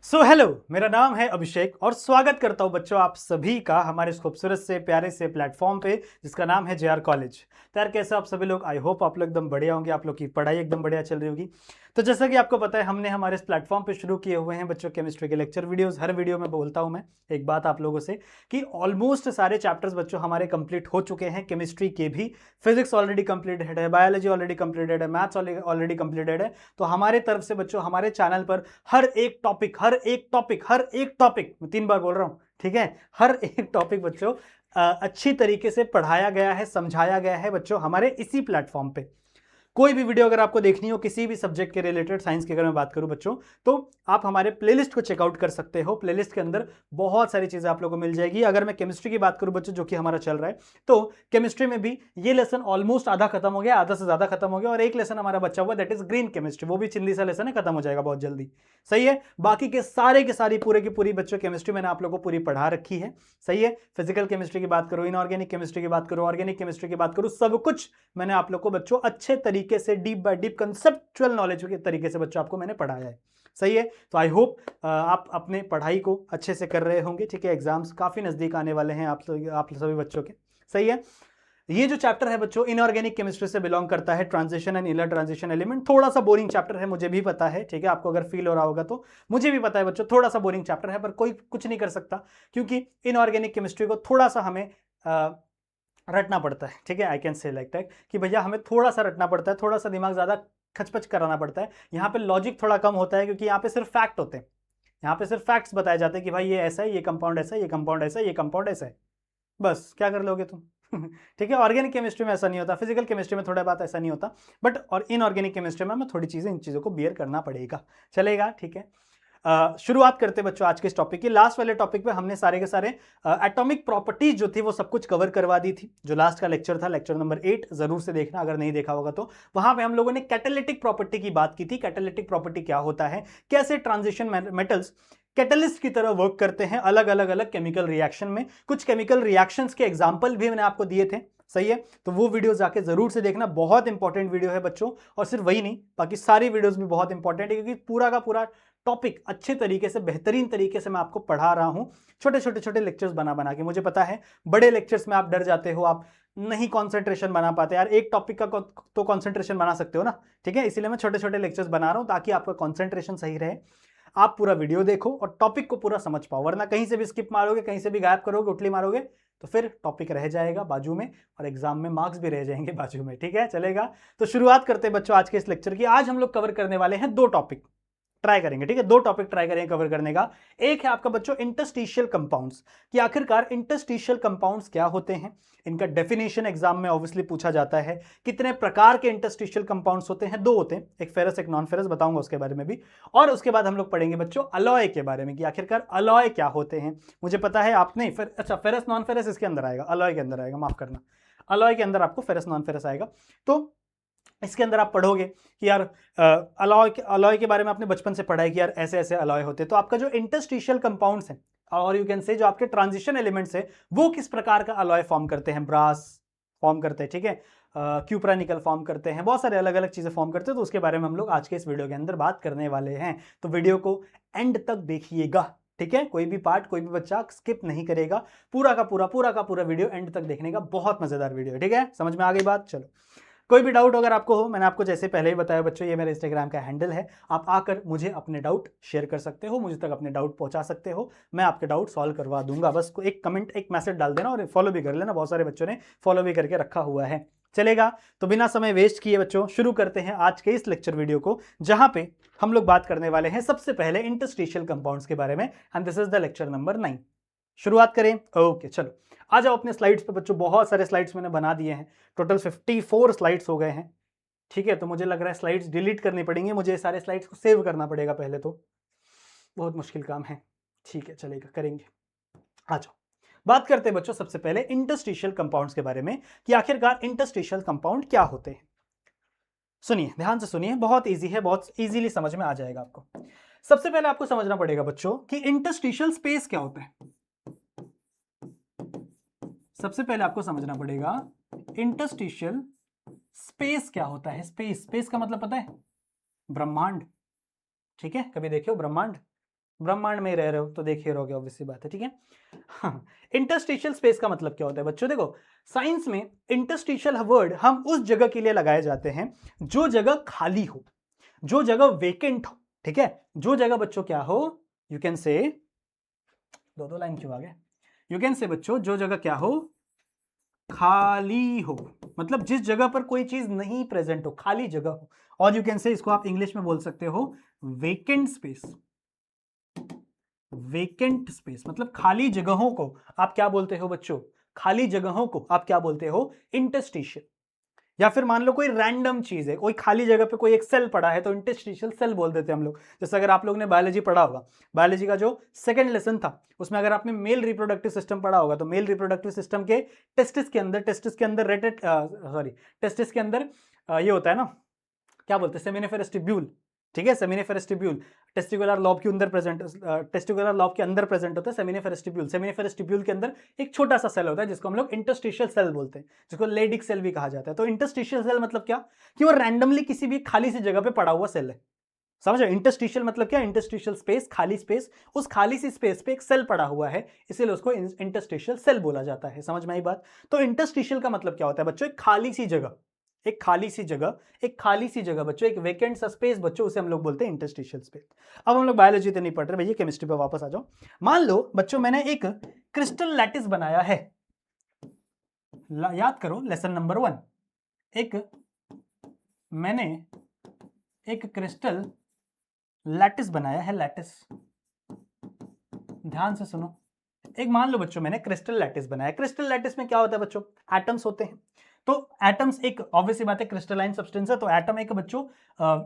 Hello, मेरा नाम है अभिषेक और स्वागत करता हूं बच्चों आप सभी का हमारे इस खूबसूरत से प्यारे से प्लेटफॉर्म पे जिसका नाम है जेआर कॉलेज। तो यार कैसे आप सभी लोग, आई होप आप लोग एकदम बढ़िया होंगे, आप लोग की पढ़ाई एकदम बढ़िया चल रही होगी। तो जैसा कि आपको पता है हमने हमारे इस प्लेटफॉर्म पे शुरू किए हुए हैं बच्चों केमिस्ट्री के लेक्चर वीडियोस। हर वीडियो में बोलता हूं मैं एक बात आप लोगों से कि ऑलमोस्ट सारे चैप्टर्स बच्चों हमारे कंप्लीट हो चुके हैं केमिस्ट्री के भी। फिजिक्स ऑलरेडी कंप्लीटेड है, बायोलॉजी ऑलरेडी कंप्लीटेड है, मैथ्स ऑलरेडी कंप्लीटेड है। तो हमारे तरफ से बच्चों हमारे चैनल पर हर एक टॉपिक मैं 3 बार बोल रहा हूं, ठीक है, हर एक टॉपिक बच्चों अच्छी तरीके से पढ़ाया गया है, समझाया गया है बच्चों हमारे इसी प्लेटफॉर्म पे। कोई भी वीडियो अगर आपको देखनी हो किसी भी सब्जेक्ट के रिलेटेड, साइंस की अगर मैं बात करूं बच्चों, तो आप हमारे प्लेलिस्ट को चेकआउट कर सकते हो। प्लेलिस्ट के अंदर बहुत सारी चीजें आप लोगों को मिल जाएगी। अगर मैं केमिस्ट्री की बात करूं बच्चों, जो कि हमारा चल रहा है, तो केमिस्ट्री में भी ये लेसन ऑलमोस्ट आधा खत्म हो गया, आधा से ज्यादा खत्म हो गया, और एक लेसन हमारा बचा हुआ, दैट इज ग्रीन केमिस्ट्री। वो भी चिंदी सा लेसन है, खत्म हो जाएगा बहुत जल्दी। सही है। बाकी के सारे के सारी पूरे की पूरी बच्चों केमिस्ट्री मैंने आप लोगों को पूरी पढ़ा रखी है। सही है। फिजिकल केमिस्ट्री की बात करो, इनऑर्गेनिक केमिस्ट्री की बात करो, ऑर्गेनिक केमिस्ट्री की बात करो, सब कुछ मैंने आप लोग को बच्चों अच्छे तरीके से deep by deep conceptual knowledge के तरीके से बच्चों आपको मैंने पढ़ाया है। सही है। तो आई होप आप अपने पढ़ाई को अच्छे से कर रहे होंगे। ठीक है। एग्जाम्स काफी नजदीक आने वाले हैं आप सभी बच्चों के। सही है। ये जो चैप्टर है बच्चों इनऑर्गेनिक केमिस्ट्री से बिलोंग करता है, transition and inner transition element. थोड़ा सा बोरिंग चैप्टर है, मुझे भी पता है। ठीक है। आपको अगर फील हो रहा होगा तो मुझे भी पता है बच्चों, थोड़ा सा बोरिंग चैप्टर है, पर कोई कुछ नहीं कर सकता, क्योंकि इनऑर्गेनिक केमिस्ट्री को थोड़ा सा हमें रटना पड़ता है। ठीक है। I can say like that कि भैया हमें थोड़ा सा रटना पड़ता है, थोड़ा सा दिमाग ज्यादा खचपच कराना पड़ता है। यहाँ पे लॉजिक थोड़ा कम होता है, क्योंकि यहाँ पे सिर्फ फैक्ट होते हैं। यहाँ पे सिर्फ फैक्ट्स बताए जाते हैं कि भाई ये ऐसा है, ये कंपाउंड ऐसा है, ये कंपाउंड ऐसा है, ये कंपाउंड ऐसा है। बस क्या कर लोगे तुम। ठीक है। ऑर्गेनिक केमिस्ट्री में ऐसा नहीं होता, फिजिकल केमिस्ट्री में थोड़ा बात ऐसा नहीं होता, बट और इनऑर्गेनिक केमिस्ट्री में हमें थोड़ी चीजें इन चीजों को बियर करना पड़ेगा। चलेगा। ठीक है। शुरुआत करते बच्चों आज के इस टॉपिक की। लास्ट वाले टॉपिक पे हमने सारे के सारे एटॉमिक प्रॉपर्टीज जो थी वो सब कुछ कवर करवा दी थी। जो लास्ट का लेक्चर था, लेक्चर नंबर 8, जरूर से देखना अगर नहीं देखा होगा तो। वहां पे हम लोगों ने कैटालिटिक प्रॉपर्टी की बात की थी। कैटालिटिक प्रॉपर्टी क्या होता है, कैसे ट्रांजिशन मेटल्स कैटलिस्ट की तरह वर्क करते हैं अलग अलग अलग केमिकल रिएक्शन में। कुछ केमिकल रिएक्शंस के एग्जांपल भी मैंने आपको दिए थे। सही है। तो वो वीडियो जाके जरूर से देखना, बहुत इंपॉर्टेंट वीडियो है बच्चों। और सिर्फ वही नहीं, बाकी सारी वीडियोस भी बहुत इंपॉर्टेंट है, क्योंकि पूरा का पूरा टॉपिक अच्छे तरीके से, बेहतरीन तरीके से मैं आपको पढ़ा रहा हूं, छोटे छोटे छोटे लेक्चर्स बना बना के। मुझे पता है बड़े लेक्चर्स में आप डर जाते हो, आप नहीं कॉन्सेंट्रेशन बना पाते। यार एक टॉपिक का तो कॉन्सेंट्रेशन बना सकते हो ना। ठीक है। इसीलिए मैं छोटे छोटे लेक्चर्स बना रहा हूं, ताकि आपका कॉन्सेंट्रेशन सही रहे, आप पूरा वीडियो देखो और टॉपिक को पूरा समझ पाओ। वरना कहीं से भी स्किप मारोगे, कहीं से भी गायब करोगे, उठली मारोगे, तो फिर टॉपिक रह जाएगा बाजू में, और एग्जाम में मार्क्स भी रह जाएंगे बाजू में। ठीक है। चलेगा। तो शुरुआत करते हैं बच्चों आज के इस लेक्चर की। आज हम लोग कवर करने वाले हैं 2 टॉपिक, ट्राई करेंगे। ठीक है। 2 टॉपिक ट्राई करेंगे कवर करने का। एक है आपका बच्चों इंटरस्टिशियल कंपाउंड्स, कि आखिरकार इंटरस्टिशियल कंपाउंड्स क्या होते हैं। इनका डेफिनेशन एग्जाम में ऑब्वियसली पूछा जाता है। कितने प्रकार के इंटरस्टिशियल कंपाउंड्स होते हैं, 2 होते हैं, एक फेरस एक नॉन फेरस, बताऊंगा उसके बारे में भी। और उसके बाद हम लोग पढ़ेंगे बच्चों अलॉय के बारे में, कि आखिरकार अलॉय क्या होते हैं। मुझे पता है आप नहीं, अच्छा फेरस नॉन फेरस इसके अंदर आएगा, अलॉय के अंदर आएगा, माफ करना, अलॉय के अंदर आपको फेरस नॉन फेरस आएगा। तो इसके अंदर आप पढ़ोगे कि यार अलॉय के बारे में आपने बचपन से पढ़ा है कि यार ऐसे ऐसे अलॉय होते हैं। तो आपका जो इंटरस्टिशियल कंपाउंड्स हैं, और यू कैन से जो आपके ट्रांजिशन एलिमेंट्स है, वो किस प्रकार का अलॉय फॉर्म करते हैं। ब्रास फॉर्म करते हैं। ठीक है। क्यूप्रा निकल फॉर्म करते हैं, बहुत सारे अलग अलग चीजें फॉर्म करते हैं। तो उसके बारे में हम लोग आज के इस वीडियो के अंदर बात करने वाले हैं। तो वीडियो को एंड तक देखिएगा। ठीक है। कोई भी पार्ट, कोई भी बच्चा स्किप नहीं करेगा। पूरा का पूरा वीडियो एंड तक देखने का, बहुत मजेदार वीडियो है। ठीक है। समझ में आ गई बात। चलो, कोई भी डाउट अगर आपको हो, मैंने आपको जैसे पहले ही बताया बच्चों, ये मेरे इंस्टाग्राम का हैंडल है, आप आकर मुझे अपने डाउट शेयर कर सकते हो, मुझे तक अपने डाउट पहुंचा सकते हो, मैं आपके डाउट सॉल्व करवा दूंगा। बस एक कमेंट, एक मैसेज डाल देना, और फॉलो भी कर लेना। बहुत सारे बच्चों ने फॉलो भी करके रखा हुआ है। चलेगा। तो बिना समय वेस्ट किए बच्चों शुरू करते हैं आज के इस लेक्चर वीडियो को, जहां पे हम लोग बात करने वाले हैं सबसे पहले इंटरस्टिशियल कंपाउंड्स के बारे में। And this is the lecture number 9। शुरुआत करें। ओके चलो, आ जाओ अपने स्लाइड्स पे बच्चों। बहुत सारे स्लाइड्स मैंने बना दिए हैं, टोटल 54 स्लाइड्स हो गए हैं। ठीक है। तो मुझे लग रहा है स्लाइड्स डिलीट करनी पड़ेंगी, मुझे सारे स्लाइड्स को सेव करना पड़ेगा पहले, तो बहुत मुश्किल काम है। ठीक है। चलेगा, करेंगे। आ जाओ, बात करते हैं बच्चों सबसे पहले इंटरस्टिशियल कंपाउंड्स के बारे में, कि आखिरकार इंटरस्टिशियल कंपाउंड क्या होते हैं। सुनिए, ध्यान से सुनिए, बहुत इजी है, बहुत इजीली समझ में आ जाएगा आपको। सबसे पहले आपको समझना पड़ेगा बच्चों कि इंटरस्टिशियल स्पेस क्या होता है। सबसे पहले आपको समझना पड़ेगा इंटरस्टिशियल स्पेस क्या होता है। स्पेस, स्पेस का मतलब पता है, ब्रह्मांड। ठीक है। कभी देखे हो ब्रह्मांड? ब्रह्मांड में रह रहे हो तो देख ही रहोगे, ऑब्वियसली बात है, ठीक है। हाँ, इंटरस्टिशियल स्पेस का मतलब क्या होता है बच्चों? देखो साइंस में इंटरस्टिशियल वर्ड हम उस जगह के लिए लगाए जाते हैं जो जगह खाली हो, जो जगह वेकेंट हो, ठीक है। जो जगह बच्चों क्या हो, यू कैन से, दो लाइन क्यों आ गए, यू कैन से बच्चों जो जगह क्या हो, खाली हो, मतलब जिस जगह पर कोई चीज नहीं प्रेजेंट हो, खाली जगह हो। और यू कैन से, इसको आप इंग्लिश में बोल सकते हो वेकेंट स्पेस। वेकेंट स्पेस मतलब खाली जगहों को आप क्या बोलते हो बच्चों? खाली जगहों को आप क्या बोलते हो? इंटरस्टिशियल। या फिर मान लो कोई रैंडम चीज है, कोई खाली जगह पे कोई एक सेल पड़ा है तो इंटरस्टिशियल सेल बोल देते हैं हम लोग। जैसे अगर आप लोग ने बायोलॉजी पढ़ा होगा, बायोलॉजी का जो सेकंड लेसन था उसमें अगर आपने मेल रिप्रोडक्टिव सिस्टम पढ़ा होगा, तो मेल रिप्रोडक्टिव सिस्टम के टेस्टिस के अंदर टेस्टिस के अंदर ये होता है ना, क्या बोलते हैं, सेमिनिफेरस ट्यूब्यूल, ठीक है। सेमिनिफेरस ट्यूब्यूल टेस्टिकुलर लॉब के अंदर प्रेजेंट, टेस्टिकुलर लॉब के अंदर प्रेजेंट होता है सेमिनिफेरस ट्यूब्यूल। सेमिनिफेरस ट्यूब्यूल के अंदर एक छोटा सा सेल होता है जिसको हम लोग इंटरस्टिशियल सेल बोलते हैं, जिसको लेडिक सेल भी कहा जाता है। तो इंटरस्टिशियल सेल मतलब क्या, कि वो रैंडमली किसी भी खाली सी जगह पे पड़ा हुआ सेल है, समझ रहे? इंटरस्टिशियल मतलब क्या, इंटरस्टिशियल स्पेस, खाली स्पेस, उस खाली सी स्पेस पे एक सेल पड़ा हुआ है, इसीलिए उसको इंटरस्टिशियल सेल बोला जाता है। समझ में आई बात? तो इंटरस्टिशियल का मतलब क्या होता है बच्चों? एक खाली सी जगह, एक खाली सी जगह, एक खाली सी जगह बच्चों, एक वेकेंट सा स्पेस बच्चों, उसे हम लोग बोलते हैं इंटरस्टिशियल स्पेस। अब हम लोग बायोलॉजी तो नहीं पढ़ रहे भैया, केमिस्ट्री पे वापस आ जाओ। मान लो बच्चों मैंने एक क्रिस्टल लैटिस बनाया है, याद करो लेसन नंबर 1, मैंने एक क्रिस्टल लैटिस बनाया है, लैटिस, ध्यान से सुनो। एक मान लो बच्चों मैंने क्रिस्टल लैटिस बनाया। क्रिस्टल लैटिस में क्या होता है बच्चों? एटम्स होते हैं। तो एटम्स एक ऑब्वियसली बात है क्रिस्टलाइन सब्सटेंस है, तो एटम एक बच्चों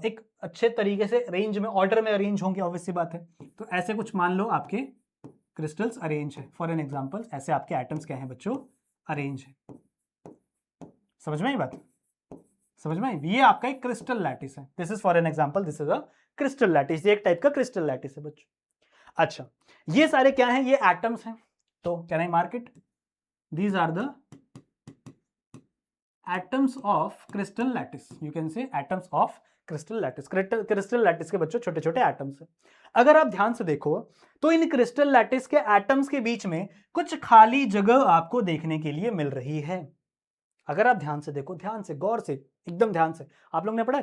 एक अच्छे तरीके से रेंज में, ऑर्डर में अरेंज होंगे, ऑब्वियसली बात है। तो ऐसे कुछ मान लो आपके क्रिस्टल्स अरेंज है, फॉर एन एग्जांपल ऐसे आपके एटम्स क्या हैं बच्चों? अरेंज है। समझ में आई बात? समझ में आई? ये आपका एक क्रिस्टल लैटिस है, this is for an example, this is a crystal lattice, ये एक टाइप का क्रिस्टल लैटिस है बच्चों। अच्छा, ये सारे क्या हैं? ये एटम्स हैं। तो can I mark it, these are the atoms of crystal lattice, you can say atoms of crystal lattice। Crystal lattice के बच्चों छोटे छोटे एटम्स हैं। अगर आप ध्यान से देखो तो इन क्रिस्टल लैटिस के एटम्स के बीच में कुछ खाली जगह आपको देखने के लिए मिल रही है। अगर आप ध्यान से देखो, ध्यान से, गौर से, एकदम ध्यान से, आप लोग ने पढ़ा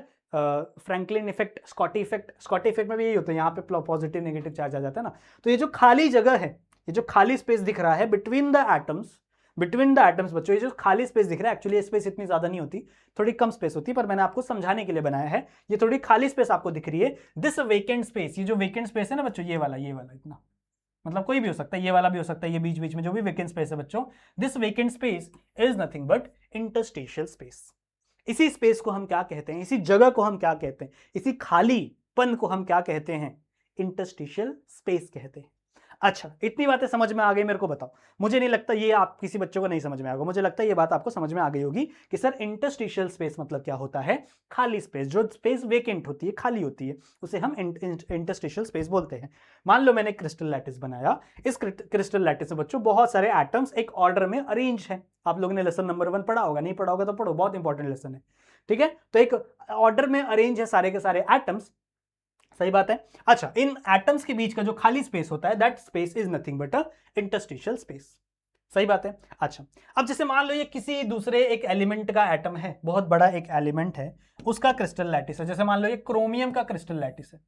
Frenkel effect, Schottky effect. Schottky effect में भी यही होता है, यहाँ पे पॉजिटिव नेगेटिव चार्ज आ जाता है ना। तो ये जो खाली जगह है, ये जो खाली स्पेस दिख रहा है between the atoms, between the atoms बच्चों, ये जो खाली स्पेस दिख रहा है, एक्चुअली ये स्पेस इतनी ज्यादा नहीं होती, थोड़ी कम स्पेस होती है, पर मैंने आपको समझाने के लिए बनाया है। ये थोड़ी खाली स्पेस आपको दिख रही है, दिस वेकेंट स्पेस, ये जो वेकेंट स्पेस है ना बच्चों, ये वाला इतना, मतलब कोई भी हो सकता है, ये वाला भी हो सकता है, ये बीच बीच में जो भी वेकेंट स्पेस है बच्चों, this vacant space is nothing but interstitial space. इसी स्पेस को हम क्या कहते हैं? इसी जगह को हम क्या कहते हैं? इसी खालीपन को हम क्या कहते हैं? इंटरस्टिशियल स्पेस कहते हैं। अच्छा, इतनी बातें समझ में आ गई? मेरे को बताओ। मुझे नहीं लगता ये आप किसी बच्चों को नहीं समझ में आएगा, मुझे लगता है ये बात आपको समझ में आ गई होगी कि सर इंटरस्टिशियल स्पेस मतलब क्या होता है? खाली स्पेस, जो स्पेस वेकेंट होती है, खाली होती है, उसे हम इंटरस्टिशियल स्पेस बोलते हैं। मान लो मैंने क्रिस्टल लैटिस बनाया, इस क्रिस्टल लैटिस में बच्चों बहुत सारे एटम्स एक ऑर्डर में अरेंज है। आप लोगों ने लेसन नंबर 1 पढ़ा होगा, नहीं पढ़ा होगा तो पढ़ो, बहुत इंपॉर्टेंट लेसन है, ठीक है। तो एक ऑर्डर में अरेंज है सारे के सारे एटम्स, सही बात है। अच्छा, इन एटम्स के बीच का जो खाली स्पेस होता है, that space is nothing but a interstitial space, सही बात है। अच्छा, अब जैसे मान लो ये किसी दूसरे एक एलिमेंट का एटम है, बहुत बड़ा एक एलिमेंट है, उसका क्रिस्टल लैटिस है। जैसे मान लो ये क्रोमियम का क्रिस्टल लैटिस है,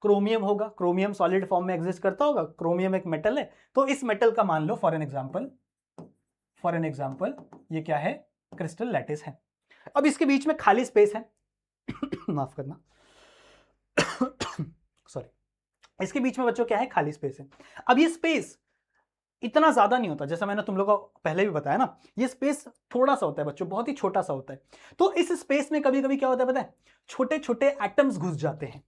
क्रोमियम होगा, क्रोमियम सॉलिड फॉर्म में एग्जिस्ट करता होगा, क्रोमियम एक मेटल है, तो इस मेटल का मान लो फॉर एन एग्जांपल ये क्या है? क्रिस्टल लैटिस है। अब इसके बीच में खाली स्पेस है माफ करना सॉरी, इसके बीच में बच्चों क्या है? खाली स्पेस है। अब ये स्पेस इतना ज्यादा नहीं होता, जैसा मैंने तुम लोगों को पहले भी बताया ना, ये स्पेस थोड़ा सा होता है बच्चों, बहुत ही छोटा सा होता है। तो इस स्पेस में कभी कभी क्या होता है पता है? छोटे छोटे एटम्स घुस जाते हैं,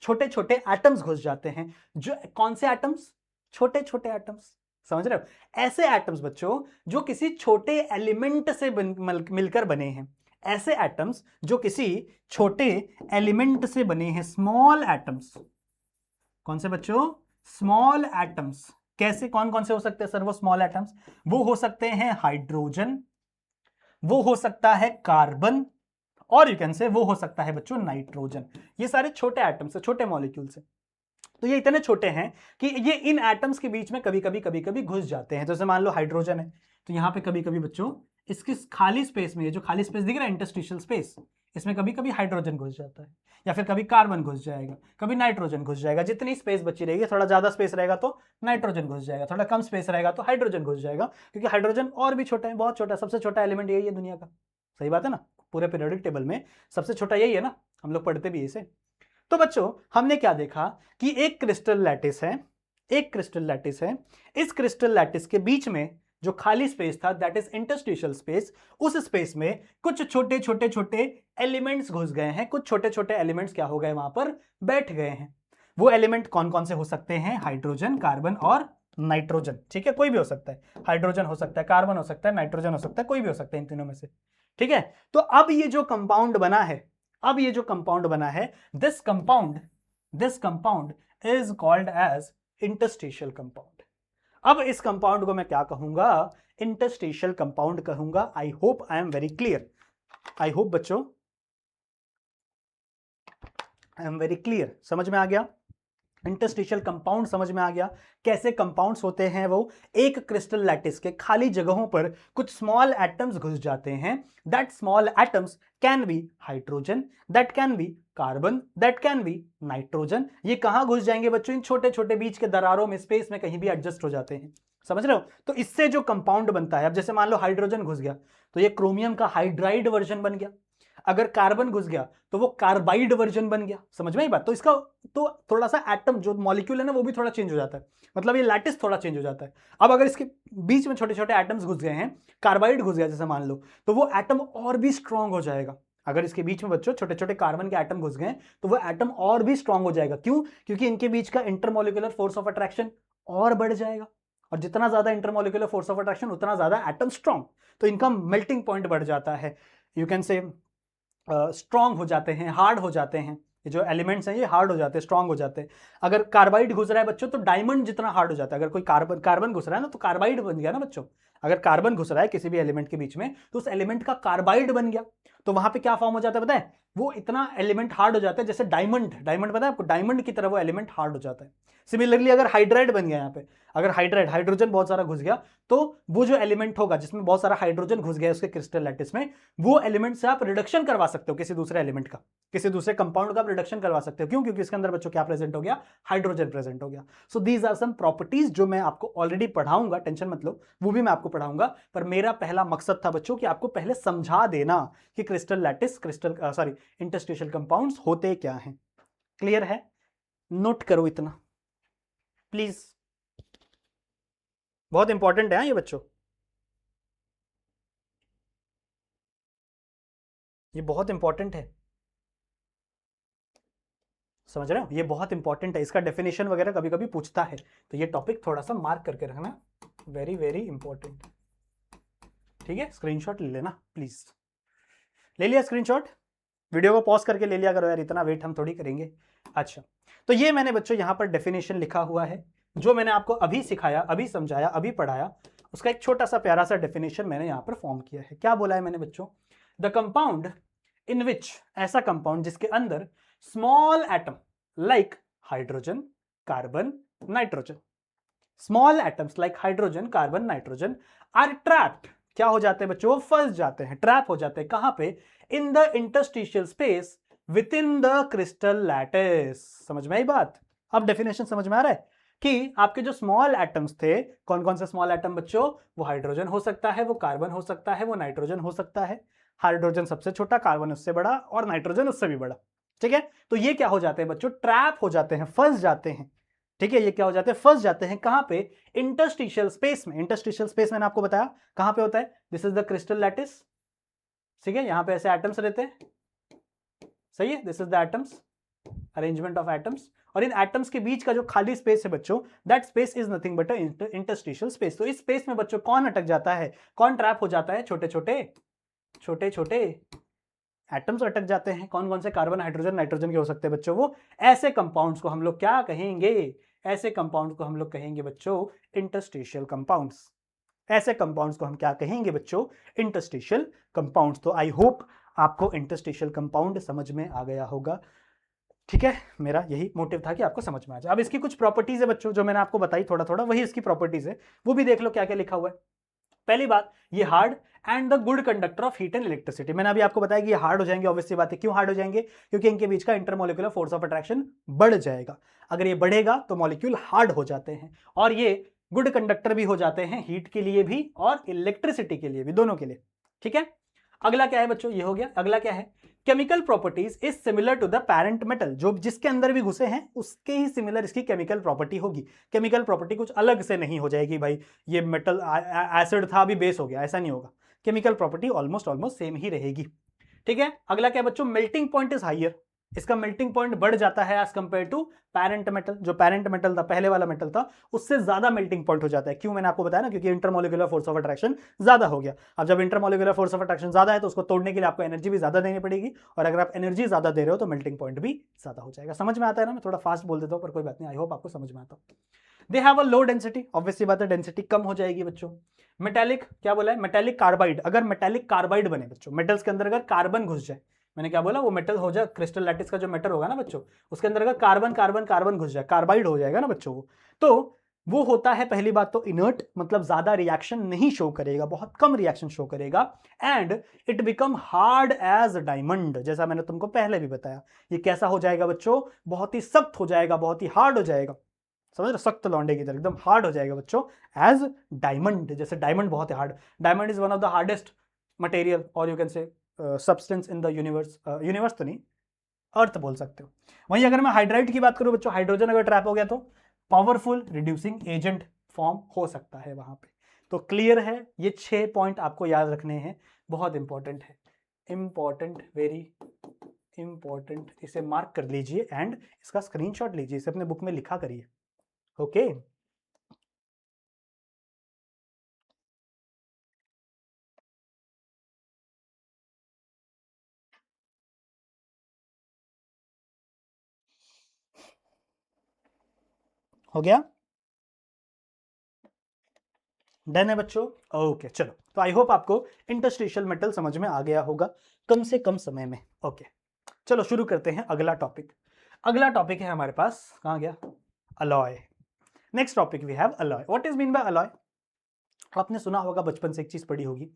छोटे छोटे एटम्स घुस जाते हैं। जो कौन से एटम्स? छोटे छोटे एटम्स, समझ रहे हो? ऐसे एटम्स बच्चों जो किसी छोटे एलिमेंट से मिलकर बने हैं, ऐसे एटम्स जो किसी छोटे एलिमेंट से बने हैं, स्मॉल एटम्स। कौन से बच्चों? Small atoms. कैसे, कौन कौन से हो सकते हैं सर वो स्मॉल एटम्स? वो हो सकते हैं हाइड्रोजन, वो हो सकता है कार्बन, और यू कैन से वो हो सकता है बच्चों नाइट्रोजन। ये सारे छोटे एटम्स है, छोटे मॉलिक्यूल्स है। तो ये इतने छोटे हैं कि ये इन एटम्स के बीच में कभी कभी घुस जाते हैं। जैसे मान लो हाइड्रोजन है, तो यहाँ पे कभी कभी बच्चों इसके खाली स्पेस में, ये जो खाली स्पेस दिख रहा है इंटरस्टिशियल स्पेस, इसमें कभी कभी हाइड्रोजन घुस जाता है, या फिर कभी कार्बन घुस जाएगा, कभी नाइट्रोजन घुस जाएगा। जितनी स्पेस बची रहेगी, थोड़ा ज्यादा स्पेस रहेगा तो नाइट्रोजन घुस जाएगा, थोड़ा कम स्पेस रहेगा तो हाइड्रोजन घुस जाएगा, क्योंकि हाइड्रोजन और भी छोटा है, बहुत छोटा है, सबसे छोटा एलिमेंट यही है दुनिया का। सही बात है ना, पूरे पीरियोडिक टेबल में सबसे छोटा यही है ना, हम लोग पढ़ते भी इसे। तो बच्चों हमने क्या देखा कि एक क्रिस्टल लैटिस है, एक क्रिस्टल लैटिस है, इस क्रिस्टल लैटिस के बीच में जो खाली स्पेस था दैट इज इंटरस्टिशियल स्पेस, उस स्पेस में कुछ छोटे छोटे छोटे एलिमेंट्स घुस गए हैं, कुछ छोटे छोटे एलिमेंट्स क्या हो गए वहां पर बैठ गए हैं। वो एलिमेंट कौन कौन से हो सकते हैं? हाइड्रोजन, कार्बन और नाइट्रोजन। ठीक है, कोई भी हो सकता है, हाइड्रोजन हो सकता है, कार्बन हो सकता है, नाइट्रोजन हो सकता है, कोई भी हो सकता है इन तीनों में से। ठीक है, तो अब ये जो कंपाउंड बना है, अब ये जो कंपाउंड बना है, this compound is called as interstitial compound. अब इस कंपाउंड को मैं क्या कहूंगा? इंटरस्टिशियल कंपाउंड कहूंगा। I hope I am very clear, I hope बच्चों आई एम वेरी क्लियर, समझ में आ गया? इंटरस्टिशियल कंपाउंड समझ में आ गया। कैसे कंपाउंड्स होते हैं? वो एक क्रिस्टल लैटिस के खाली जगहों पर कुछ स्मॉल एटम्स घुस जाते हैं। That small atoms can be hydrogen, that can be carbon, that can be nitrogen. ये कहां घुस जाएंगे बच्चों? इन छोटे छोटे बीच के दरारों में, स्पेस में कहीं भी एडजस्ट हो जाते हैं। समझ रहे हो? तो इससे जो कंपाउंड बनता है, अब जैसे मान लो हाइड्रोजन घुस गया तो ये क्रोमियम का हाइड्राइड वर्जन बन गया। अगर कार्बन घुस गया तो वो कार्बाइड वर्जन बन गया। समझ में आई बात? तो इसका तो थोड़ा सा एटम जो मॉलिक्यूल है ना वो भी थोड़ा चेंज हो जाता है, मतलब ये लैटिस थोड़ा चेंज हो जाता है। अब अगर इसके बीच में छोटे छोटे एटम्स घुस गए हैं, कार्बाइड घुस गया जैसे मान लो, तो वो एटम और भी स्ट्रांग हो जाएगा। अगर इसके बीच में बच्चों छोटे छोटे कार्बन के एटम घुस गए तो वो एटम और भी स्ट्रांग हो जाएगा। क्यों? क्योंकि इनके बीच का इंटरमोलिकुलर फोर्स ऑफ अट्रैक्शन और बढ़ जाएगा, और जितना ज्यादा इंटरमोलिकुलर फोर्स ऑफ अट्रैक्शन उतना ज्यादा एटम स्ट्रांग, तो इनका मेल्टिंग पॉइंट बढ़ जाता है। यू कैन से स्ट्रांग हो जाते हैं, हार्ड हो जाते हैं। ये जो एलिमेंट्स हैं ये हार्ड हो जाते हैं, स्ट्रांग हो जाते हैं। अगर कार्बाइड घुस रहा है बच्चों तो डायमंड जितना हार्ड हो जाता है। अगर कोई कार्बन घुस रहा है ना तो कार्बाइड बन गया ना बच्चों। अगर कार्बन घुस रहा है किसी भी एलिमेंट के बीच में तो उस एलिमेंट का कार्बाइड बन गया, तो वहां पे क्या फॉर्म हो जाता है पता है? वो इतना एलिमेंट हार्ड हो जाता है, जैसे डायमंड, डायमंड पता है आपको? डायमंड की तरह वो एलिमेंट हार्ड हो जाता है। सिमिलरली अगर हाइड्राइड बन गया यहाँ पे, अगर हाइड्रोजन बहुत सारा घुस गया तो वो जो एलिमेंट होगा जिसमें बहुत सारा हाइड्रोजन घुस गया उसके क्रिस्टल लैटिस में, वो एलिमेंट से आप रिडक्शन करवा सकते हो किसी दूसरे एलिमेंट का, किसी दूसरे कंपाउंड का रिडक्शन करवा सकते हो। क्यों? क्योंकि इसके अंदर बच्चों क्या प्रेजेंट हो गया? हाइड्रोजन प्रेजेंट हो गया। So these are some properties जो मैं आपको ऑलरेडी पढ़ाऊंगा, टेंशन मत लो, वो भी मैं आपको पढ़ाऊंगा। पर मेरा पहला मकसद था बच्चों कि आपको पहले समझा देना कि क्रिस्टल लैटिस, इंटरस्टिशियल कंपाउंड्स होते क्या हैं। क्लियर है? नोट करो इतना प्लीज, बहुत इंपॉर्टेंट है ये बच्चों, ये बहुत इंपॉर्टेंट है। समझ रहे हो? ये बहुत इंपॉर्टेंट है, इसका डेफिनेशन वगैरह कभी कभी पूछता है, तो ये टॉपिक थोड़ा सा मार्क करके रखना, वेरी वेरी इंपॉर्टेंट। ठीक है, स्क्रीनशॉट ले लेना प्लीज। ले लिया स्क्रीनशॉट? वीडियो को पॉज करके ले लिया करो यार, इतना वेट हम थोड़ी करेंगे। अच्छा, तो ये मैंने बच्चों यहां पर डेफिनेशन लिखा हुआ है, जो मैंने आपको अभी सिखाया, अभी समझाया, अभी पढ़ाया, उसका एक छोटा सा प्यारा सा डेफिनेशन मैंने यहां पर फॉर्म किया है। क्या बोला है मैंने बच्चों? द कंपाउंड इन विच, ऐसा कंपाउंड जिसके अंदर small atom like hydrogen, carbon, nitrogen, small atoms like hydrogen, carbon, nitrogen are trapped, क्या हो जाते हैं बच्चों? वो फंस जाते हैं, ट्रैप हो जाते हैं। कहां पे? In the interstitial space with in the crystal lattice. समझ में आई बात? अब डेफिनेशन समझ में आ रहा है कि आपके जो स्मॉल एटम्स थे, कौन कौन से स्मॉल एटम बच्चों? वो हाइड्रोजन हो सकता है, वो कार्बन हो सकता है, वो नाइट्रोजन हो सकता है। हाइड्रोजन सबसे छोटा, कार्बन उससे बड़ा, और नाइट्रोजन उससे भी बड़ा। ठीक है, तो ये क्या हो जाते हैं बच्चों? ट्रैप हो जाते हैं, फंस जाते हैं। ठीक है, ये क्या हो जाते हैं? फंस जाते हैं। कहां पे? इंटरस्टिशियल स्पेस में। इंटरस्टिशियल स्पेस मैंने आपको बताया कहां पे होता है, this is the crystal lattice. ठीक है, यहां पे ऐसे एटम्स रहते हैं, सही है, this is the atoms, arrangement of atoms, और इन एटम्स के बीच का जो खाली स्पेस है बच्चों, that space is nothing but interstitial space. तो इस स्पेस में बच्चों कौन अटक जाता है, कौन ट्रैप हो जाता है? छोटे छोटे एटम्स अटक जाते हैं। कौन कौन से? कार्बन, हाइड्रोजन, नाइट्रोजन के हो सकते हैं बच्चों वो। ऐसे कंपाउंड्स को हम लोग क्या कहेंगे? ऐसे कंपाउंड्स को हम लोग कहेंगे बच्चों इंटरस्टिशियल कंपाउंड्स। ऐसे कंपाउंड्स को हम क्या कहेंगे बच्चों? Interstitial compounds. तो आई होप आपको इंटरस्टिशियल कंपाउंड समझ में आ गया होगा। ठीक है, मेरा यही मोटिव था कि आपको समझ में आ जाए। अब इसकी कुछ प्रॉपर्टीज है बच्चों, जो मैंने आपको बताई थोड़ा थोड़ा, वही इसकी प्रॉपर्टीज है, वो भी देख लो क्या क्या लिखा हुआ है। पहली बात, ये hard and the good conductor of heat and electricity. मैंने अभी आपको बताया कि ये हार्ड हो जाएंगे, ऑब्वियसली बात है। क्यों हार्ड हो जाएंगे? क्योंकि इनके बीच का इंटरमोलिकुलर फोर्स ऑफ अट्रैक्शन बढ़ जाएगा। अगर ये बढ़ेगा तो मॉलिक्यूल हार्ड हो जाते हैं, और ये गुड कंडक्टर भी हो जाते हैं, हीट के लिए भी और इलेक्ट्रिसिटी के लिए भी, दोनों के लिए। ठीक है, अगला क्या है बच्चों? ये हो गया। अगला क्या है? Chemical properties is similar to the parent metal. जो जिसके अंदर भी घुसे हैं उसके ही सिमिलर इसकी केमिकल प्रॉपर्टी होगी। केमिकल प्रॉपर्टी कुछ अलग से नहीं हो जाएगी भाई, ये मेटल एसिड था अभी बेस हो गया, ऐसा नहीं होगा। Chemical property almost almost same ही रहेगी। ठीक है, अगला क्या है बच्चों? Melting point is higher. इसका मेल्टिंग पॉइंट बढ़ जाता है as compare to parent metal. जो पैरेंट मेटल था, पहले वाला मेटल था, उससे ज्यादा मेल्टिंग पॉइंट हो जाता है। क्यों? मैंने आपको बताया ना, क्योंकि इंटरमोलिकुलर फोर्स ऑफ अट्रैक्शन ज्यादा हो गया। अब जब इंटरमोलिकुलर फोर्स ऑफ अट्रैक्शन ज्यादा है तो उसको तोड़ने के लिए आपको एनर्जी भी ज्यादा देनी पड़ेगी, और अगर आप एनर्जी ज्यादा दे रहे हो तो मेल्टिंग पॉइंट भी ज्यादा हो जाएगा। समझ में आता है ना? मैं थोड़ा फास्ट बोल देता हूं पर कोई बात नहीं, आई होप आपको समझ में आता है। They have a low density, obviously बात है डेंसिटी कम हो जाएगी बच्चों। मेटेलिक, क्या बोला है? Metallic carbide. अगर मेटेलिक कार्बाइड बने बच्चों, मेटल्स के अंदर अगर कार्बन घुस जाए, मैंने क्या बोला? वो मेटल हो जाए, क्रिस्टल लैटिस का जो मेटल होगा ना बच्चों, उसके अंदर अगर कार्बन कार्बन कार्बन घुस जाए, कार्बाइड हो जाएगा ना बच्चों वो, तो वो होता है पहली बात तो इनर्ट, मतलब ज्यादा रिएक्शन नहीं शो करेगा, बहुत कम रिएक्शन शो करेगा। And it become hard as diamond. जैसा मैंने तुमको पहले भी बताया, ये कैसा हो जाएगा बच्चों? बहुत ही सख्त हो जाएगा, बहुत ही हार्ड हो जाएगा। समझ रहे? सख्त लौंडे की तरह एकदम हार्ड हो जाएगा बच्चों, एज डायमंड। जैसे डायमंड बहुत ही hard, diamond is one of the hardest material, और you can say substance in the universe. Universe तो नहीं, अर्थ बोल सकते हो। वहीं अगर मैं हाइड्राइड की बात करूं बच्चों, हाइड्रोजन अगर ट्रैप हो गया तो पावरफुल रिड्यूसिंग एजेंट फॉर्म हो सकता है वहां पे। तो क्लियर है, ये 6 पॉइंट आपको याद रखने हैं, बहुत इंपॉर्टेंट है, इंपॉर्टेंट, वेरी इंपॉर्टेंट। इसे मार्क कर लीजिए एंड इसका स्क्रीनशॉट लीजिए, इसे अपने बुक में लिखा करिए। ओके, हो गया? डन है बच्चों? ओके, चलो, तो आई होप आपको इंटरस्टिशियल मेटल समझ में आ गया होगा कम से कम समय में। ओके, चलो शुरू करते हैं अगला टॉपिक। अगला टॉपिक है हमारे पास, कहां गया? Alloy. Next topic we have alloy. What is mean by alloy? आपने सुना होगा, बचपन से एक चीज पढ़ी होगी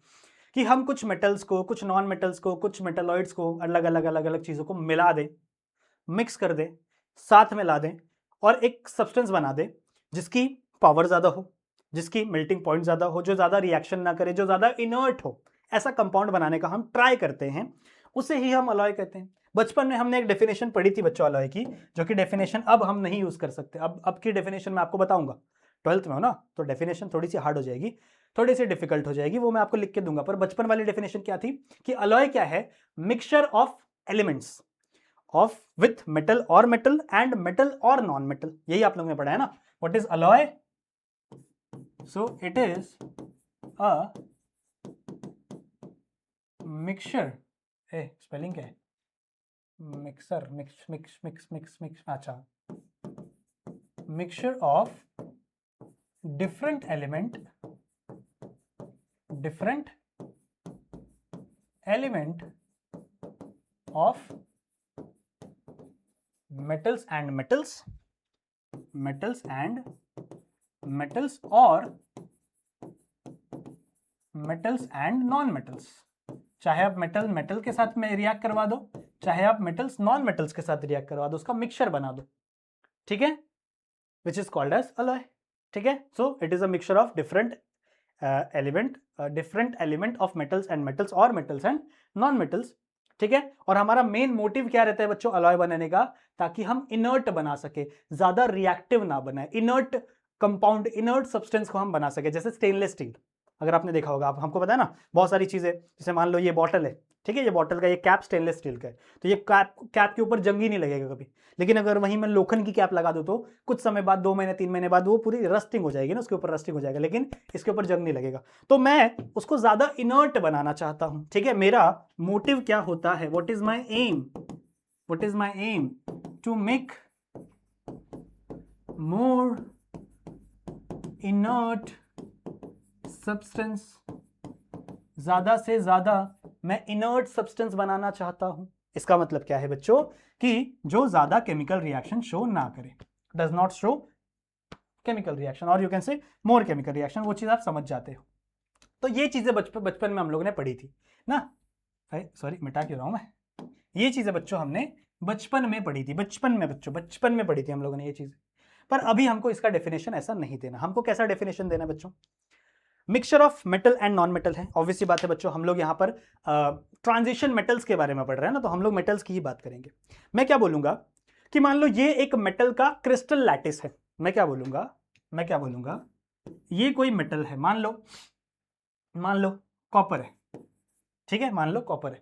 कि हम कुछ मेटल्स को, कुछ नॉन मेटल्स को, कुछ मेटलॉइड्स को अलग अलग अलग अलग चीजों को मिला दें, मिक्स कर दें, साथ में ला दें, और एक सब्सटेंस बना दें जिसकी पावर ज्यादा हो, जिसकी मेल्टिंग पॉइंट ज्यादा हो, जो ज्यादा रिएक्शन ना करे, जो ज्यादा इनर्ट हो। ऐसा कंपाउंड बनाने का हम ट्राई करते हैं, उसे ही हम अलॉय कहते हैं। बचपन में हमने एक डेफिनेशन पढ़ी थी बच्चों अलॉय की, जो कि डेफिनेशन अब हम नहीं यूज कर सकते। अब की डेफिनेशन मैं आपको बताऊंगा, 12th में हो ना, तो डेफिनेशन थोड़ी सी हार्ड हो जाएगी, थोड़ी सी डिफिकल्ट हो जाएगी, वो मैं आपको लिख के दूंगा। पर बचपन वाली डेफिनेशन क्या थी कि अलॉय क्या है? Mixture of elements of with metal और मेटल एंड मेटल और नॉन मेटल। यही आप लोगों ने पढ़ा है ना, what is alloy? So it is a mixture, spelling क्या है? Mixer, mix mix mix mix mix, अच्छा, mixture of different element, different element of metals and metals, metals and metals और metals and non metals। चाहे आप metal metal के साथ में react करवा दो, चाहे आप मेटल्स नॉन मेटल्स के साथ रिएक्ट करवा दो, उसका मिक्सचर बना दो। ठीक है, which is called as alloy. ठीक है, so it is a mixture of different element of metals and metals और मेटल्स एंड नॉन मेटल्स। ठीक है, और हमारा मेन मोटिव क्या रहता है बच्चों अलॉय बनाने का? ताकि हम इनर्ट बना सके, ज्यादा रिएक्टिव ना बनाए, इनर्ट कंपाउंड, इनर्ट सब्सटेंस को हम बना सके। जैसे स्टेनलेस स्टील, अगर आपने देखा होगा, आप हमको पता है ना बहुत सारी चीजें, जैसे मान लो ये बॉटल है, ठीक है, ये बॉटल का ये कैप स्टेनलेस स्टील का है, तो ये कैप के ऊपर जंग ही नहीं लगेगा कभी। लेकिन अगर वहीं मैं लोखंड की कैप लगा दूं तो कुछ समय बाद, 2 महीने 3 महीने बाद वो पूरी रस्टिंग हो जाएगी ना, उसके ऊपर रस्टिंग हो जाएगा, लेकिन इसके ऊपर जंग नहीं लगेगा। तो मैं उसको ज्यादा इनर्ट बनाना चाहता हूं। ठीक है, मेरा मोटिव क्या होता है? What is my aim? What is my aim? To make more inert substance. ज्यादा से ज्यादा मैं इनर्ट सब्सटेंस बनाना चाहता हूं। इसका मतलब क्या है बच्चों कि जो ज्यादा केमिकल रिएक्शन शो ना करे, does not show chemical reaction, और you can say more chemical reaction, वो चीज आप समझ जाते हो। तो ये चीजें बचपन में हम लोगों ने पढ़ी थी ना, सॉरी मिटा क्यों रहा हूं मैं, ये चीजें बच्चों हमने बचपन में पढ़ी थी, बचपन में पढ़ी थी हम लोगों ने ये चीजें। पर अभी हमको इसका डेफिनेशन ऐसा नहीं देना, हमको कैसा डेफिनेशन देना बच्चों, mixture of metal and non metal है। ऑब्वियसली बात है बच्चों, हम लोग यहाँ पर ट्रांजिशन मेटल्स के बारे में पढ़ रहे हैं ना, तो हम लोग मेटल्स की ही बात करेंगे। मैं क्या बोलूंगा कि मान लो ये एक मेटल का क्रिस्टल लैटिस है, मैं क्या बोलूंगा ये कोई मेटल है, मान लो कॉपर है, ठीक है, मान लो कॉपर है,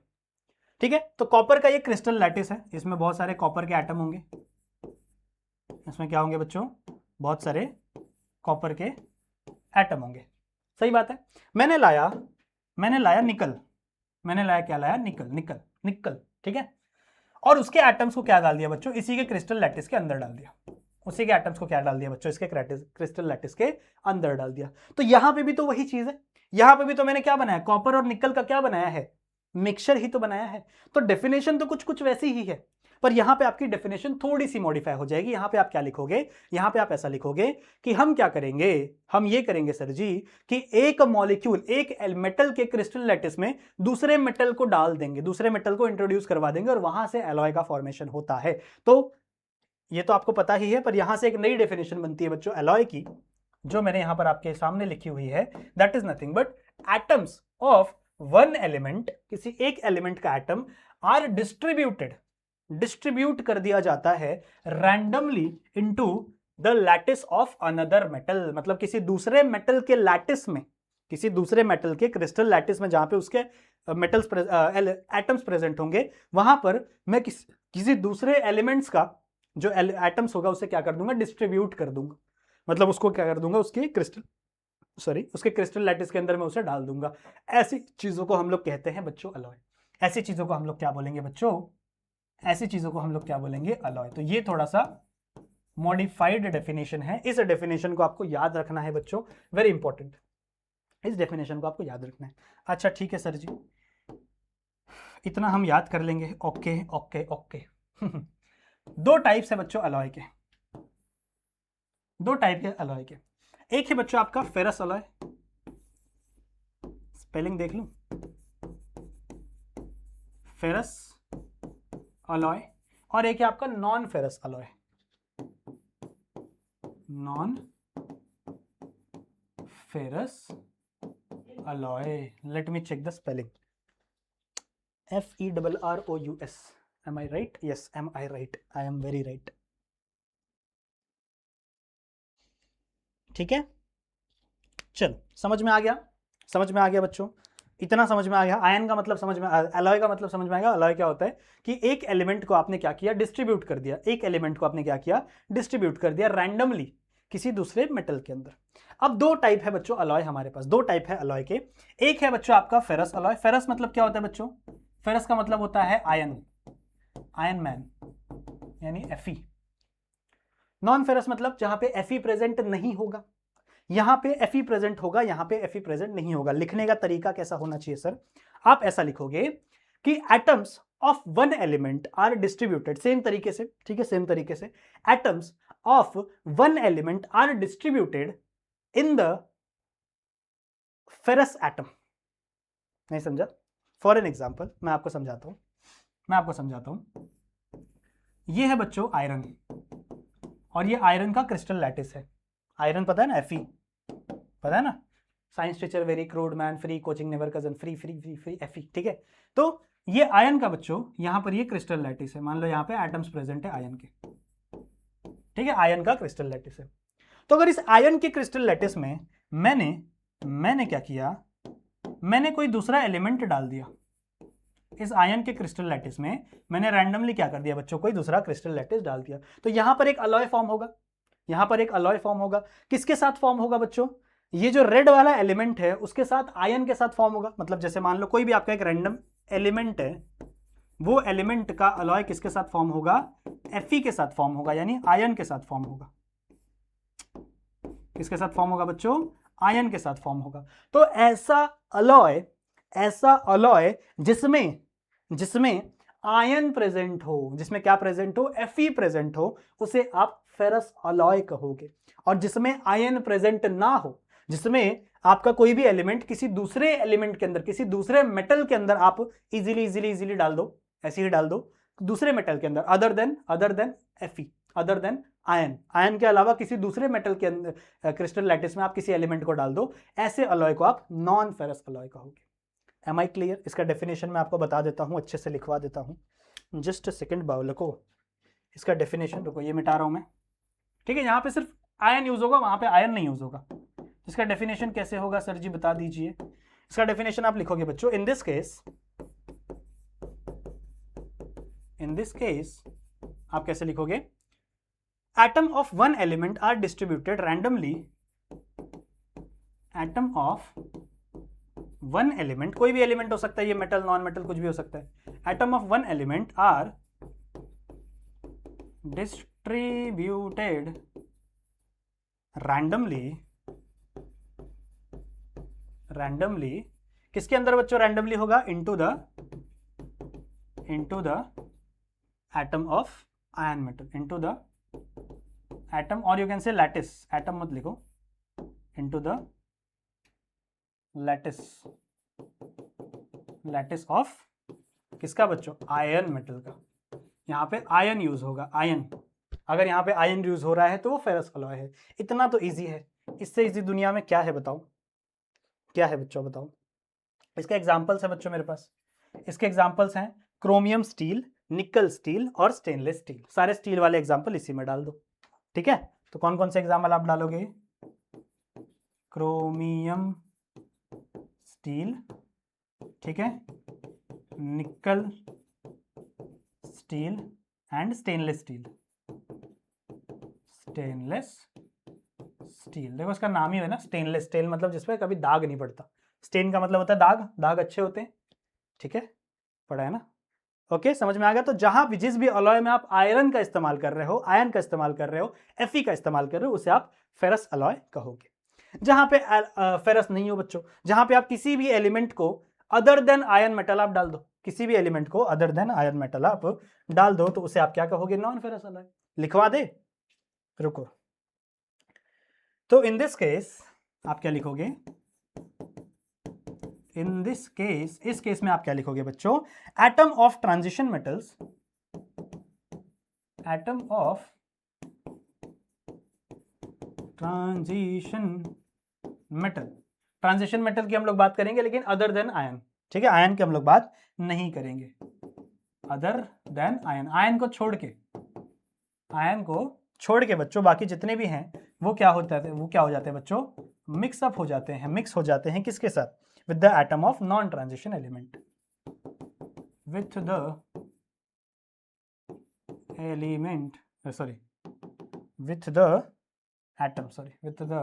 ठीक है। तो कॉपर का ये क्रिस्टल लैटिस है, इसमें बहुत सारे कॉपर के एटम होंगे, इसमें क्या होंगे बच्चों, बहुत सारे कॉपर के एटम होंगे, सही बात है। मैंने लाया निकल, क्या लाया, निकल, ठीक है। और उसके एटम्स को क्या डाल दिया बच्चों, इसी के क्रिस्टल लैटिस के अंदर डाल दिया, उसी के एटम्स को क्या डाल दिया बच्चों, इसके क्रिस्टल लैटिस के अंदर डाल दिया। तो यहां पे भी तो वही चीज है, यहां पे भी तो मैंने क्या बनाया, कॉपर और निकल का क्या बनाया है, मिक्सचर ही तो बनाया है। तो डेफिनेशन तो कुछ वैसी ही है, पर यहां पे आपकी डेफिनेशन थोड़ी सी मॉडिफाई हो जाएगी। यहां पे आप क्या लिखोगे, यहां पे आप ऐसा लिखोगे कि हम क्या करेंगे, हम ये करेंगे सर जी कि एक मॉलिक्यूल, एक मेटल के क्रिस्टल लैटिस में दूसरे मेटल को डाल देंगे, दूसरे मेटल को इंट्रोड्यूस करवा देंगे और वहां से एलॉय का फॉर्मेशन होता है। तो ये तो आपको पता ही है, पर यहां से एक नई डेफिनेशन बनती है बच्चों एलॉय की, जो मैंने यहां पर आपके सामने लिखी हुई है, that is nothing but atoms of one element, किसी एक एलिमेंट का एटम आर डिस्ट्रीब्यूट कर दिया जाता है randomly into the lattice of another metal. मतलब किसी दूसरे मेटल के लैटिस में, किसी दूसरे मेटल के क्रिस्टल लैटिस में, जहां पे उसके मेटल्स एटम्स प्रेजेंट होंगे, वहां पर मैं किसी दूसरे एलिमेंट्स का जो एटम्स होगा उसे क्या कर दूंगा, डिस्ट्रीब्यूट कर दूंगा। मतलब उसको क्या कर दूंगा, उसके क्रिस्टल लैटिस के अंदर मैं उसे डाल दूंगा। ऐसी चीजों को हम लोग कहते हैं बच्चों अलॉय। ऐसी चीजों को हम लोग क्या बोलेंगे बच्चों, ऐसी चीजों को हम लोग क्या बोलेंगे, अलॉय। तो ये थोड़ा सा मॉडिफाइड डेफिनेशन है, इस डेफिनेशन को आपको याद रखना है बच्चों, वेरी इंपॉर्टेंट, इस डेफिनेशन को आपको याद रखना है। अच्छा ठीक है सर जी, इतना हम याद कर लेंगे, ओके ओके ओके। दो टाइप्स है बच्चों अलॉय के, दो टाइप के अलॉय के। एक है बच्चों आपका फेरस अलॉय, स्पेलिंग देख लूं, फेरस अलॉय, और एक है आपका non ferrous alloy, non ferrous alloy. Let me check the spelling, FERROUS, am I right? Yes, am I right? I am very right. ठीक है, चलो समझ में आ गया बच्चों, इतना समझ में आ गया। आयन का मतलब समझ में, अलॉय का मतलब समझ में आएगा। अलॉय क्या होता है कि एक एलिमेंट को आपने क्या किया, डिस्ट्रीब्यूट कर दिया, एक एलिमेंट को आपने क्या किया, डिस्ट्रीब्यूट कर दिया रैंडमली किसी दूसरे मेटल के अंदर। अब दो टाइप है बच्चों अलॉय हमारे पास, दो टाइप है अलॉय के। एक है बच्चों आपका फेरस अलॉय। फेरस मतलब क्या होता है बच्चों, फेरस का मतलब होता है आयन, आयन मैन यानी Fe। नॉन फेरस मतलब जहां पे Fe प्रेजेंट नहीं होगा, यहां पे Fe प्रेजेंट होगा, यहां पे Fe प्रेजेंट नहीं होगा। लिखने का तरीका कैसा होना चाहिए सर, आप ऐसा लिखोगे कि atoms of one element are distributed, same तरीके से, ठीक है, सेम तरीके से, atoms of one element are distributed in the ferrous atom. नहीं समझा? फॉर एन एग्जाम्पल मैं आपको समझाता हूं, ये है बच्चों आयरन, और ये आयरन का क्रिस्टल लैटिस है। आयरन पता है ना, Fe पता है ना, science teacher very crude man, free coaching never cousin, free free free free Fe, ठीक है। तो ये आयन का बच्चों, यहां पर ये क्रिस्टल लैटिस है, मान लो यहां पे एटम्स प्रेजेंट है आयन के, ठीक है, आयन का क्रिस्टल लैटिस है। तो अगर इस आयन के क्रिस्टल लैटिस में मैंने क्या किया, मैंने कोई दूसरा एलिमेंट डाल दिया, इस आयन के क्रिस्टल लैटिस में मैंने रैंडमली क्या कर दिया बच्चों, कोई दूसरा क्रिस्टल लैटिस डाल दिया, तो यहां पर एक अलॉय फॉर्म होगा, यहां पर एक अलॉय फॉर्म होगा। किसके साथ फॉर्म होगा बच्चों, ये जो रेड वाला एलिमेंट है उसके साथ, आयन के साथ फॉर्म होगा। मतलब जैसे मान लो कोई भी आपका एक रैंडम एलिमेंट है, वो एलिमेंट का अलॉय किसके साथ फॉर्म होगा, Fe के साथ फॉर्म होगा, यानी आयन के साथ फॉर्म होगा। किसके साथ फॉर्म होगा बच्चों, आयन के साथ फॉर्म होगा। तो ऐसा अलॉय जिसमें आयन प्रेजेंट हो, जिसमें क्या प्रेजेंट हो, Fe प्रेजेंट हो, उसे आप फेरस अलॉय कहोगे। और जिसमें आयन प्रेजेंट ना हो, जिसमें आपका कोई भी एलिमेंट किसी दूसरे एलिमेंट के अंदर, किसी दूसरे मेटल के अंदर आप इजीली डाल दो, ऐसे ही डाल दो दूसरे मेटल के अंदर, other than Fe, other than ion के अलावा किसी दूसरे मेटल के अंदर क्रिस्टल लैटिस में आप किसी एलिमेंट को डाल दो, ऐसे अलॉय को आप नॉन फेरस अलॉय कहोगे। Am I clear? इसका डेफिनेशन मैं आपको बता देता हूं, अच्छे से लिखवा देता हूं। जस्ट सेकंड बाउलको, इसका डेफिनेशन रुको, ये मिटा रहा हूं मैं, ठीक है। यहां पे सिर्फ आयन यूज होगा, वहां पे आयन नहीं यूज होगा। इसका डेफिनेशन कैसे होगा सर जी, बता दीजिए। इसका डेफिनेशन आप लिखोगे बच्चों, इन दिस केस आप कैसे लिखोगे, atom of one element are distributed randomly, atom of one element, कोई भी एलिमेंट हो सकता है, ये मेटल नॉन मेटल कुछ भी हो सकता है, atom of one element are distributed randomly, किसके अंदर बच्चों रैंडमली होगा, into the atom of ion metal, into the atom, और you can say lattice, atom मत लिखो, इनटू द लैटिस ऑफ किसका बच्चों, आयन मेटल का। यहां पे आयन यूज होगा, आयन, अगर यहां पे आयन यूज हो रहा है तो वो फेरस अलॉय है। इतना तो इजी है, इससे इजी दुनिया में क्या है बताओ, क्या है बच्चों बताओ। इसके एग्जांपल्स है बच्चों मेरे पास, इसके एग्जांपल्स हैं क्रोमियम स्टील, निकल स्टील और स्टेनलेस स्टील। सारे स्टील वाले एग्जांपल इसी में डाल दो, ठीक है। तो कौन कौन से एग्जांपल आप डालोगे, क्रोमियम स्टील, ठीक है, निकल स्टील एंड स्टेनलेस स्टील, देखो इसका नाम ही है ना स्टेनलेस, स्टील मतलब जिसपे कभी दाग नहीं पड़ता, स्टेन का मतलब होता है दाग, दाग अच्छे होते हैं, ठीक है, पढ़ा है ना, ओके, समझ में आ गया। तो जहां भी जिस भी अलॉय में आप आयरन का इस्तेमाल कर रहे हो, आयन का इस्तेमाल कर रहे हो, Fe का इस्तेमाल कर रहे हो, उसे आप फेरस अलॉय कहोगे। जहां पे फेरस नहीं हो बच्चों, जहां पे आप किसी भी एलिमेंट को अदर देन आयन मेटल आप डाल दो, किसी भी एलिमेंट को अदर देन आयन मेटल आप डाल दो, तो उसे आप क्या कहोगे, नॉन फेरस अलॉय। लिखवा दे, रुको। तो इन दिस केस आप क्या लिखोगे, इन दिस केस, इस केस में आप क्या लिखोगे बच्चों, atom of transition metals, atom of transition metal की हम लोग बात करेंगे, लेकिन अदर देन आयन, ठीक है, आयन की हम लोग बात नहीं करेंगे, अदर देन आयन, आयन को छोड़ के बच्चों बाकी जितने भी हैं वो क्या हो जाते हैं बच्चों, मिक्सअप हो जाते हैं, मिक्स हो जाते हैं किसके साथ, with the atom of non transition element, with the element with the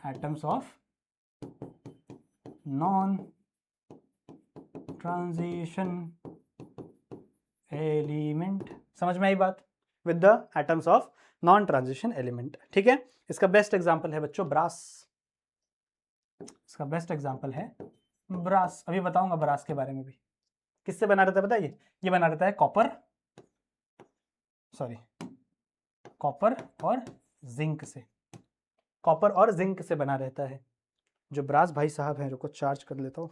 atoms of non-transition element। समझ में आई बात, with the atoms of non-transition element, ठीक है। इसका बेस्ट एग्जांपल है बच्चों ब्रास, इसका बेस्ट एग्जांपल है ब्रास। अभी बताऊंगा ब्रास के बारे में भी, किससे बना रहता है बताइए, ये बना रहता है कॉपर और जिंक से, कॉपर और जिंक से बना रहता है। जो ब्रास भाई साहब हैं, रुको चार्ज कर लेता हूँ,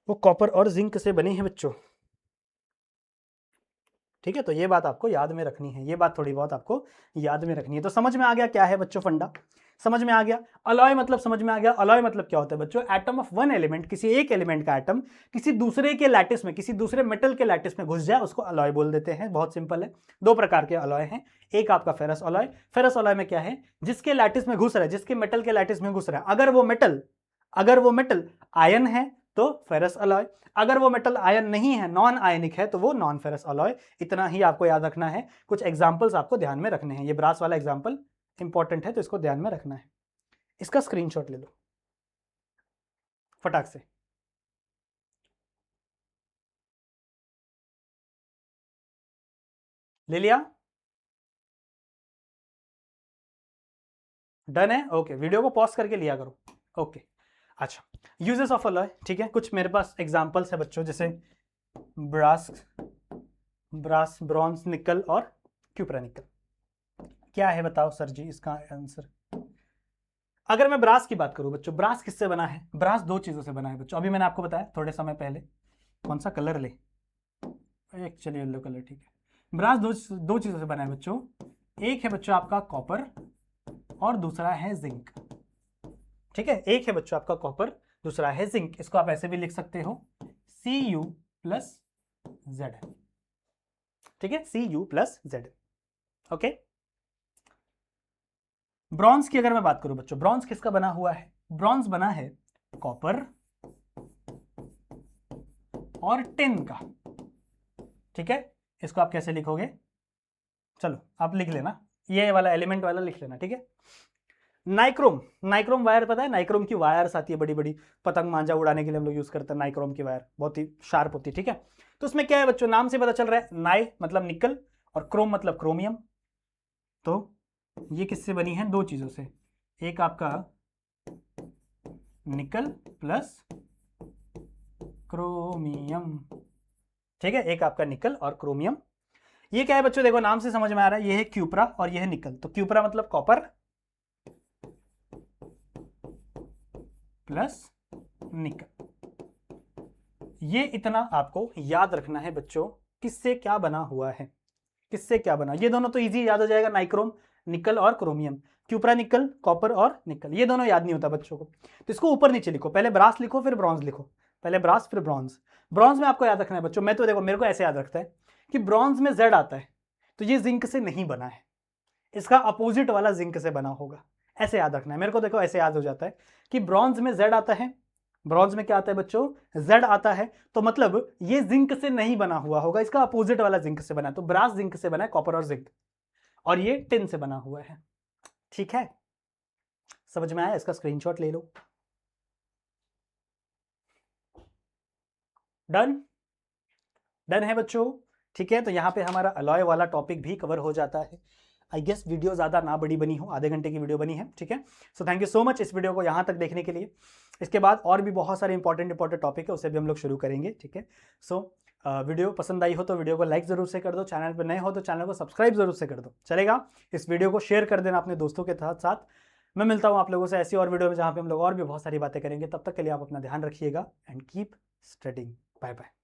वो कॉपर और जिंक से बने हैं बच्चों, ठीक है। तो ये बात आपको याद में रखनी है, ये बात थोड़ी बहुत आपको याद में रखनी है। तो समझ में आ गया क्या है बच्चों फंडा, समझ में आ गया। अलॉय मतलब समझ में आ गया, अलॉय मतलब क्या होता है बच्चों, एटम ऑफ वन एलिमेंट, किसी एक एलिमेंट का एटम किसी दूसरे के लैटिस में, किसी दूसरे मेटल के लैटिस में घुस जाए, उसको अलॉय बोल देते हैं। बहुत सिंपल है, दो प्रकार के अलॉय हैं, एक आपका फेरस अलॉय। फेरस अलॉय में क्या है, जिसके लैटिस में घुस रहा है, जिसके मेटल के लैटिस में घुस रहा है, अगर वो मेटल आयन है तो फेरस अलॉय, अगर वो मेटल आयन नहीं है, नॉन आयनिक है, तो वो नॉन फेरस अलॉय। इतना ही आपको याद रखना है। कुछ एग्जांपल्स आपको ध्यान में रखने हैं, ये ब्रास वाला एग्जांपल इंपॉर्टेंट है तो इसको ध्यान में रखना है। इसका स्क्रीनशॉट ले लो फटाक से। ले लिया, डन है, ओके। वीडियो को पॉज करके लिया करो, ओके। अच्छा, यूजेस ऑफ अलॉय, ठीक है। कुछ मेरे पास एग्जांपल्स है बच्चों, जैसे ब्रास, ब्रॉन्ज, निकल और क्यूप्रा निकल। क्या है बताओ सर जी इसका आंसर? अगर मैं ब्रास की बात करूं बच्चों, ब्रास किससे बना है? ब्रास दो चीजों से बना है बच्चों, अभी मैंने आपको बताया थोड़े समय पहले। कौन सा कलर ले? एक चलिए येलो कलर, ठीक है। ब्रास दो चीजों से बना है बच्चों। एक है बच्चों आपका कॉपर और दूसरा है जिंक। ठीक है, एक है बच्चों आपका कॉपर, दूसरा है जिंक। इसको आप ऐसे भी लिख सकते हो Cu प्लस जेड। ठीक है, Cu plus Z. Okay. Bronze की अगर मैं बात करूं बच्चों, ब्रॉन्ज किसका बना हुआ है? ब्रॉन्ज बना है कॉपर और टिन का। ठीक है, इसको आप कैसे लिखोगे? चलो आप लिख लेना, ये वाला एलिमेंट वाला लिख लेना। ठीक है, नाइक्रोम, नाइक्रोम वायर पता है? नाइक्रोम की वायर्स आती है बड़ी बड़ी, पतंग मांझा उड़ाने के लिए हम लोग यूज करते हैं नाइक्रोम की वायर, बहुत ही शार्प होती है। ठीक है, तो उसमें क्या है बच्चों, नाम से पता चल रहा है, नाइ मतलब निकल और क्रोम मतलब क्रोमियम। तो ये किससे बनी है? दो चीजों से, एक आपका निकल प्लस क्रोमियम। ठीक है, एक आपका निकल और क्रोमियम। ये क्या है बच्चों, देखो नाम से समझ में आ रहा है, ये है क्यूप्रा और ये है निकल। तो क्यूप्रा मतलब कॉपर प्लस निकल। ये इतना आपको याद रखना है बच्चों, किससे क्या बना हुआ है, किससे क्या बना। ये दोनों तो इजी याद हो जाएगा, नाइक्रोम निकल और क्रोमियम। क्यूप्रा निकल, कॉपर और निकल, ये दोनों याद नहीं होता बच्चों को, तो इसको ऊपर नीचे लिखो, पहले ब्रास लिखो फिर ब्रॉन्ज लिखो, पहले ब्रास फिर ब्रॉन्ज। ब्रॉन्ज में आपको याद रखना है बच्चों, मैं तो देखो मेरे को ऐसे याद रखता है कि ब्रॉन्ज में जेड आता है, तो ये जिंक से नहीं बना है, इसका अपोजिट वाला जिंक से बना होगा, ऐसे याद रखना है मेरे को। देखो ऐसे याद हो जाता है कि ब्रॉन्ज में जेड आता है, ब्रॉन्ज में क्या आता है बच्चों? जेड आता है, तो मतलब ये जिंक से नहीं बना हुआ होगा, इसका अपोजिट वाला जिंक से बना है। तो ब्रास जिंक से बना है, कॉपर और जिंक, और ये टिन से बना हुआ है। ठीक है, समझ में आया? इसका स्क्रीनशॉट ले लो। डन, डन है बच्चों। ठीक है, तो यहाँ पे हमारा अलॉय वाला टॉपिक भी कवर हो जाता है। आई गेस वीडियो ज़्यादा ना बड़ी बनी हो, आधे घंटे की वीडियो बनी है। ठीक है, so thank you so much इस वीडियो को यहाँ तक देखने के लिए। इसके बाद और भी बहुत सारे इंपॉर्टेंट टॉपिक है, उसे भी हम लोग शुरू करेंगे। ठीक है, सो वीडियो पसंद आई हो तो वीडियो को लाइक ज़रूर से कर दो, चैनल पर नए हो तो चैनल को सब्सक्राइब ज़रूर से कर दो, चलेगा। इस वीडियो को शेयर कर देना अपने दोस्तों के साथ। मैं मिलता हूँ आप लोगों से ऐसी और वीडियो में, जहाँ पे हम लोग और भी बहुत सारी बातें करेंगे। तब तक के लिए आप अपना ध्यान रखिएगा and keep studying. Bye bye.